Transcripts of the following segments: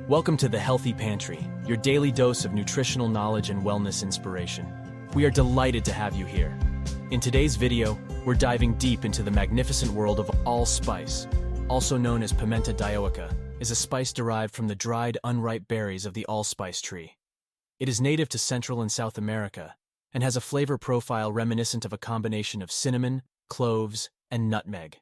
Welcome to the Healthy Pantry, your daily dose of nutritional knowledge and wellness inspiration. We are delighted to have you here. In today's video, we're diving deep into the magnificent world of allspice, also known as Pimenta dioica, is a spice derived from the dried, unripe berries of the allspice tree. It is native to Central and South America and has a flavor profile reminiscent of a combination of cinnamon, cloves, and nutmeg.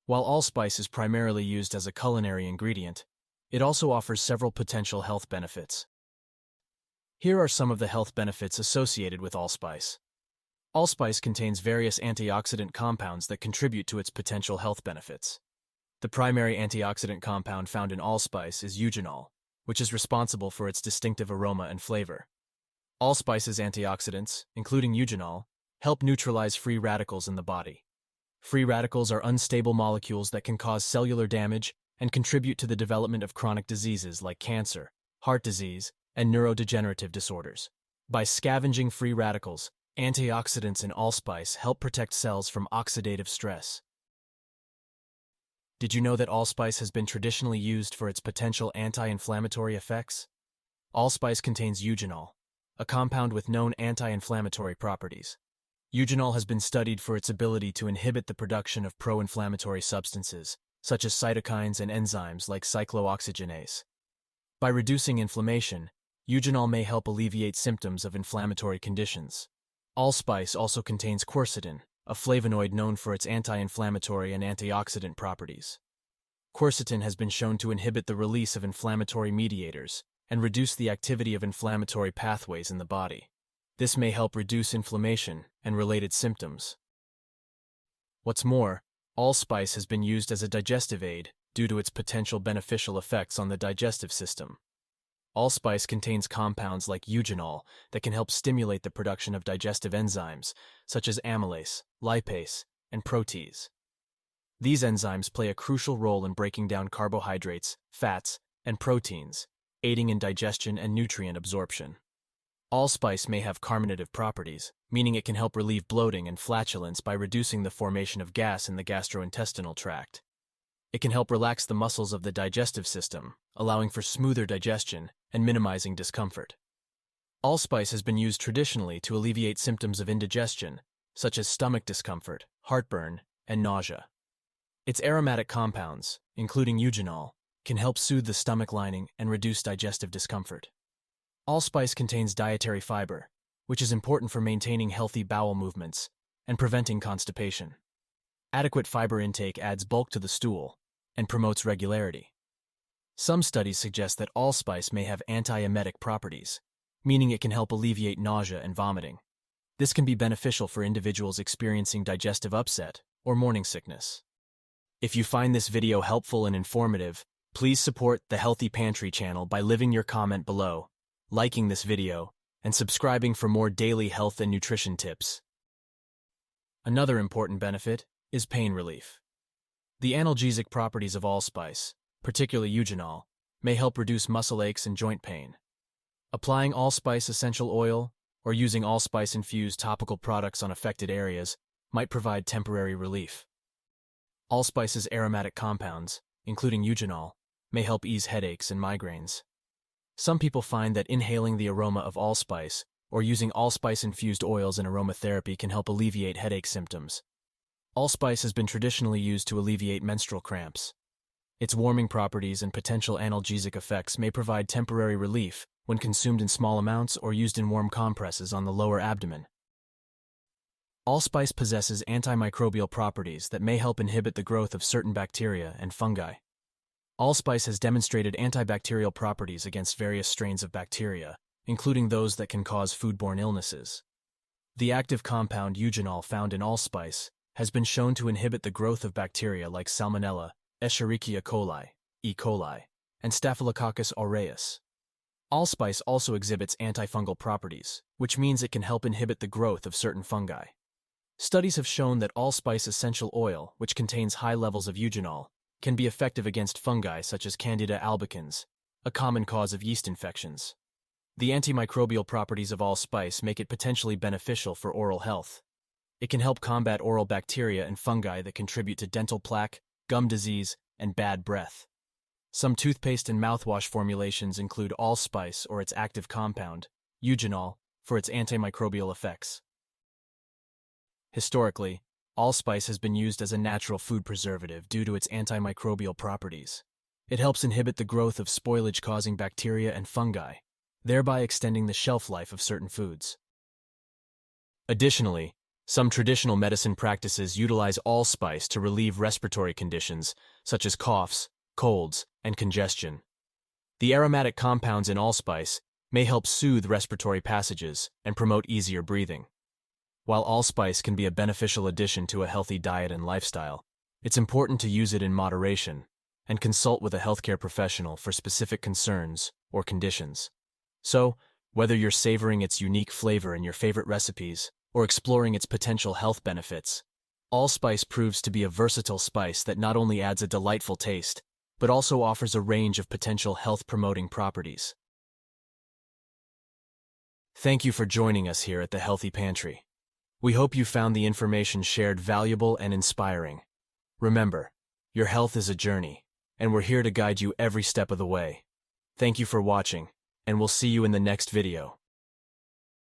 While allspice is primarily used as a culinary ingredient, it also offers several potential health benefits. Here are some of the health benefits associated with allspice. Allspice contains various antioxidant compounds that contribute to its potential health benefits. The primary antioxidant compound found in allspice is eugenol, which is responsible for its distinctive aroma and flavor. Allspice's antioxidants, including eugenol, help neutralize free radicals in the body. Free radicals are unstable molecules that can cause cellular damage and contribute to the development of chronic diseases like cancer, heart disease, and neurodegenerative disorders. By scavenging free radicals, antioxidants in allspice help protect cells from oxidative stress. Did you know that allspice has been traditionally used for its potential anti-inflammatory effects? Allspice contains eugenol, a compound with known anti-inflammatory properties. Eugenol has been studied for its ability to inhibit the production of pro-inflammatory substances, such as cytokines and enzymes like cyclooxygenase. By reducing inflammation, eugenol may help alleviate symptoms of inflammatory conditions. Allspice also contains quercetin, a flavonoid known for its anti-inflammatory and antioxidant properties. Quercetin has been shown to inhibit the release of inflammatory mediators and reduce the activity of inflammatory pathways in the body. This may help reduce inflammation and related symptoms. What's more, allspice has been used as a digestive aid due to its potential beneficial effects on the digestive system. Allspice contains compounds like eugenol that can help stimulate the production of digestive enzymes, such as amylase, lipase, and protease. These enzymes play a crucial role in breaking down carbohydrates, fats, and proteins, aiding in digestion and nutrient absorption. Allspice may have carminative properties, meaning it can help relieve bloating and flatulence by reducing the formation of gas in the gastrointestinal tract. It can help relax the muscles of the digestive system, allowing for smoother digestion and minimizing discomfort. Allspice has been used traditionally to alleviate symptoms of indigestion, such as stomach discomfort, heartburn, and nausea. Its aromatic compounds, including eugenol, can help soothe the stomach lining and reduce digestive discomfort. Allspice contains dietary fiber, which is important for maintaining healthy bowel movements and preventing constipation. Adequate fiber intake adds bulk to the stool and promotes regularity. Some studies suggest that allspice may have antiemetic properties, meaning it can help alleviate nausea and vomiting. This can be beneficial for individuals experiencing digestive upset or morning sickness. If you find this video helpful and informative, please support the Healthy Pantry channel by leaving your comment below, liking this video, and subscribing for more daily health and nutrition tips. Another important benefit is pain relief. The analgesic properties of allspice, particularly eugenol, may help reduce muscle aches and joint pain. Applying allspice essential oil or using allspice-infused topical products on affected areas might provide temporary relief. Allspice's aromatic compounds, including eugenol, may help ease headaches and migraines. Some people find that inhaling the aroma of allspice or using allspice-infused oils in aromatherapy can help alleviate headache symptoms. Allspice has been traditionally used to alleviate menstrual cramps. Its warming properties and potential analgesic effects may provide temporary relief when consumed in small amounts or used in warm compresses on the lower abdomen. Allspice possesses antimicrobial properties that may help inhibit the growth of certain bacteria and fungi. Allspice has demonstrated antibacterial properties against various strains of bacteria, including those that can cause foodborne illnesses. The active compound eugenol found in allspice has been shown to inhibit the growth of bacteria like Salmonella, Escherichia coli, E. coli, and Staphylococcus aureus. Allspice also exhibits antifungal properties, which means it can help inhibit the growth of certain fungi. Studies have shown that allspice essential oil, which contains high levels of eugenol, can be effective against fungi such as Candida albicans, a common cause of yeast infections. The antimicrobial properties of allspice make it potentially beneficial for oral health. It can help combat oral bacteria and fungi that contribute to dental plaque, gum disease, and bad breath. Some toothpaste and mouthwash formulations include allspice or its active compound, eugenol, for its antimicrobial effects. Historically, allspice has been used as a natural food preservative due to its antimicrobial properties. It helps inhibit the growth of spoilage-causing bacteria and fungi, thereby extending the shelf life of certain foods. Additionally, some traditional medicine practices utilize allspice to relieve respiratory conditions, such as coughs, colds, and congestion. The aromatic compounds in allspice may help soothe respiratory passages and promote easier breathing. While allspice can be a beneficial addition to a healthy diet and lifestyle, it's important to use it in moderation and consult with a healthcare professional for specific concerns or conditions. So, whether you're savoring its unique flavor in your favorite recipes or exploring its potential health benefits, allspice proves to be a versatile spice that not only adds a delightful taste, but also offers a range of potential health-promoting properties. Thank you for joining us here at the Healthy Pantry. We hope you found the information shared valuable and inspiring. Remember, your health is a journey, and we're here to guide you every step of the way. Thank you for watching, and we'll see you in the next video.